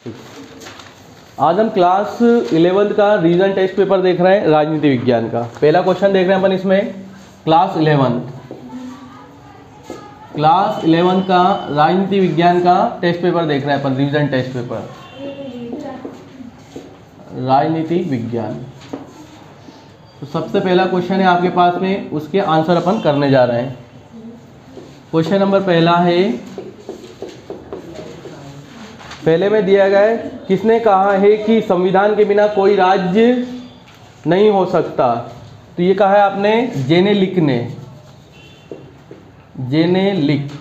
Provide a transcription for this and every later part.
आज हम क्लास 11 का रीजन टेस्ट पेपर देख रहे हैं राजनीति विज्ञान का। पहला क्वेश्चन देख रहे हैं अपन इसमें। क्लास 11 का राजनीति विज्ञान का टेस्ट पेपर देख रहे हैं अपन, रीजन टेस्ट पेपर राजनीति विज्ञान। तो सबसे पहला क्वेश्चन है आपके पास में, उसके आंसर अपन करने जा रहे हैं। क्वेश्चन नंबर पहला है, पहले में दिया गया है, किसने कहा है कि संविधान के बिना कोई राज्य नहीं हो सकता? तो ये कहा है आपने जेनेलिक ने, जेनेलिक।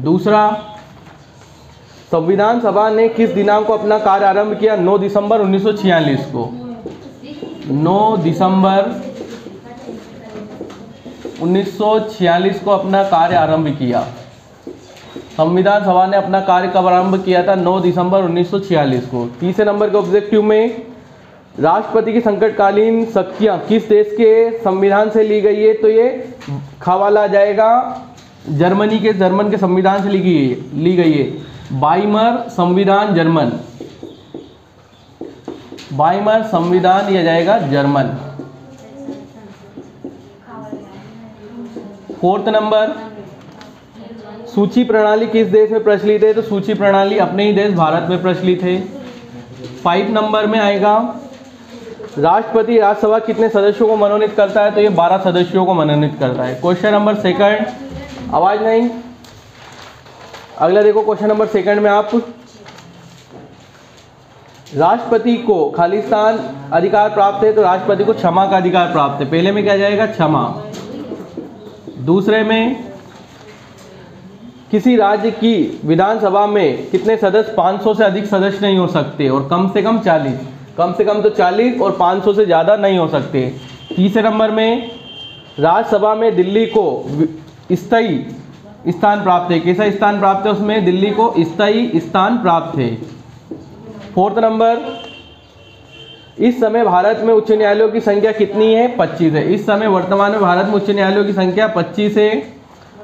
दूसरा, संविधान सभा ने किस दिनांक को अपना कार्य आरंभ किया? 9 दिसंबर 1946 को। 9 दिसंबर 1946 को अपना कार्य आरंभ किया। संविधान सभा ने अपना कार्य कब आरंभ किया था? 9 दिसंबर 1946 को। तीसरे नंबर के ऑब्जेक्टिव में, राष्ट्रपति की संकटकालीन शक्तियां किस देश के संविधान से ली गई है? तो ये खवाला जाएगा जर्मन के संविधान से ली गई है। वाइमर संविधान जर्मन, वाइमर संविधान लिया जाएगा जर्मन। फोर्थ नंबर, सूची प्रणाली किस देश में प्रचलित है? तो सूची प्रणाली अपने ही देश भारत में प्रचलित है। 5 नंबर में आएगा, राष्ट्रपति राज्यसभा कितने सदस्यों को मनोनीत करता है? तो ये 12 सदस्यों को मनोनीत करता है। क्वेश्चन नंबर सेकंड, आवाज नहीं, अगला देखो क्वेश्चन नंबर सेकंड में आप, राष्ट्रपति को खालिस्तान अधिकार प्राप्त है, तो राष्ट्रपति को क्षमा का अधिकार प्राप्त है। पहले में क्या जाएगा? क्षमा। दूसरे में, किसी राज्य की विधानसभा में कितने सदस्य? 500 से अधिक सदस्य नहीं हो सकते, और कम से कम 40, कम से कम तो 40 और 500 से ज़्यादा नहीं हो सकते। तीसरे नंबर में, राज्यसभा में दिल्ली को स्थायी स्थान प्राप्त है। कैसा स्थान प्राप्त है? उसमें दिल्ली को स्थायी स्थान प्राप्त है। फोर्थ नंबर, इस समय भारत में उच्च न्यायालयों की संख्या कितनी है? 25 है। इस समय वर्तमान में भारत में उच्च न्यायालयों की संख्या 25 है।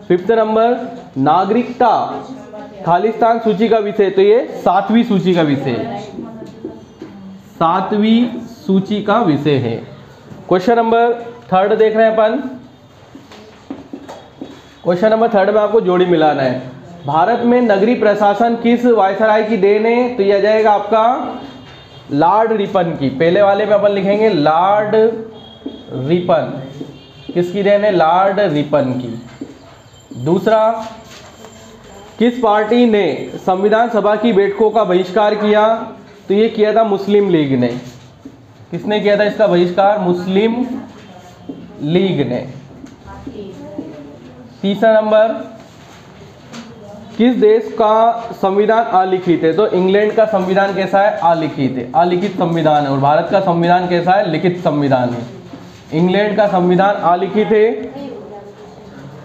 फिफ्थ नंबर, नागरिकता खालिस्तान सूची का विषय, तो ये 7वीं सूची का विषय, 7वीं सूची का विषय है। क्वेश्चन नंबर थर्ड देख रहे हैं अपन। क्वेश्चन नंबर थर्ड में आपको जोड़ी मिलाना है। भारत में नगरीय प्रशासन किस वायसराय की देन है? तो यह जाएगा आपका लॉर्ड रिपन की। पहले वाले में अपन लिखेंगे लॉर्ड रिपन, किसकी देन है? लॉर्ड रिपन की। दूसरा, किस पार्टी ने संविधान सभा की बैठकों का बहिष्कार किया? तो ये किया था मुस्लिम लीग ने। किसने किया था इसका बहिष्कार? मुस्लिम लीग ने। तीसरा नंबर, किस देश का संविधान अलिखित है? तो इंग्लैंड का संविधान कैसा है? अलिखित है, अलिखित संविधान है। और भारत का संविधान कैसा है? लिखित संविधान है। इंग्लैंड का संविधान अलिखित है।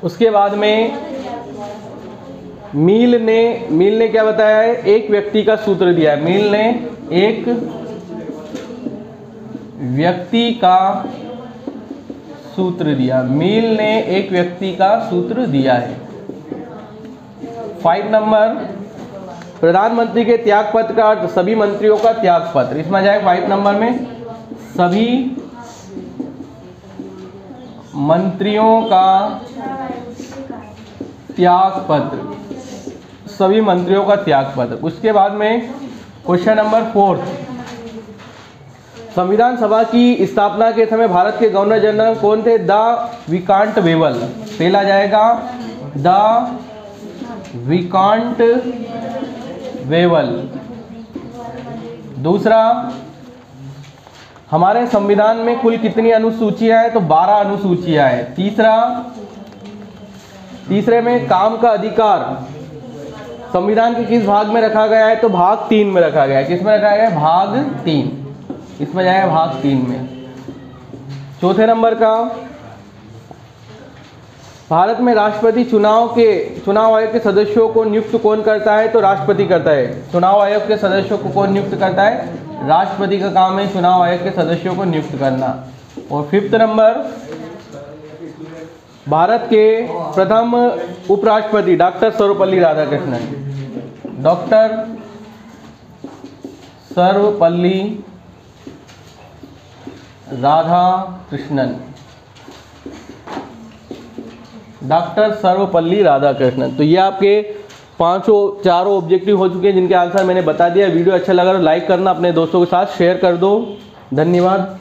उसके बाद में मील ने क्या बताया है? एक व्यक्ति का सूत्र दिया है। मील ने एक व्यक्ति का सूत्र दिया, मील ने एक व्यक्ति का सूत्र दिया है। 5 नंबर, प्रधानमंत्री के त्यागपत्र का अर्थ? सभी मंत्रियों का त्यागपत्र। इसमें जाएगा 5 नंबर में सभी मंत्रियों का त्यागपत्र, सभी मंत्रियों का त्यागपत्र। उसके बाद में क्वेश्चन नंबर 4, संविधान सभा की स्थापना के समय भारत के गवर्नर जनरल कौन थे? The Viscount Wavell. पहला जाएगा द विकांट वेवल। दूसरा, हमारे संविधान में कुल कितनी अनुसूचियां हैं? तो 12 अनुसूचियां हैं। तीसरे में, काम का अधिकार संविधान के किस भाग में रखा गया है? तो भाग 3 में रखा गया है। किस में रखा गया है? भाग 3। इसमें जाएगा भाग 3 में। चौथे नंबर का, भारत में राष्ट्रपति चुनाव आयोग के सदस्यों को नियुक्त कौन करता है? तो राष्ट्रपति करता है। चुनाव आयोग के सदस्यों को कौन नियुक्त करता है? राष्ट्रपति का काम है चुनाव आयोग के सदस्यों को नियुक्त करना। और 5th नंबर, भारत के प्रथम उपराष्ट्रपति doctor Sarvepalli Radhakrishnan. Doctor Sarvepalli Radhakrishnan, doctor Sarvepalli Radhakrishnan. तो ये आपके चारों ऑब्जेक्टिव हो चुके हैं जिनके आंसर मैंने बता दिया। वीडियो अच्छा लगा तो लाइक करना, अपने दोस्तों के साथ शेयर कर दो। धन्यवाद।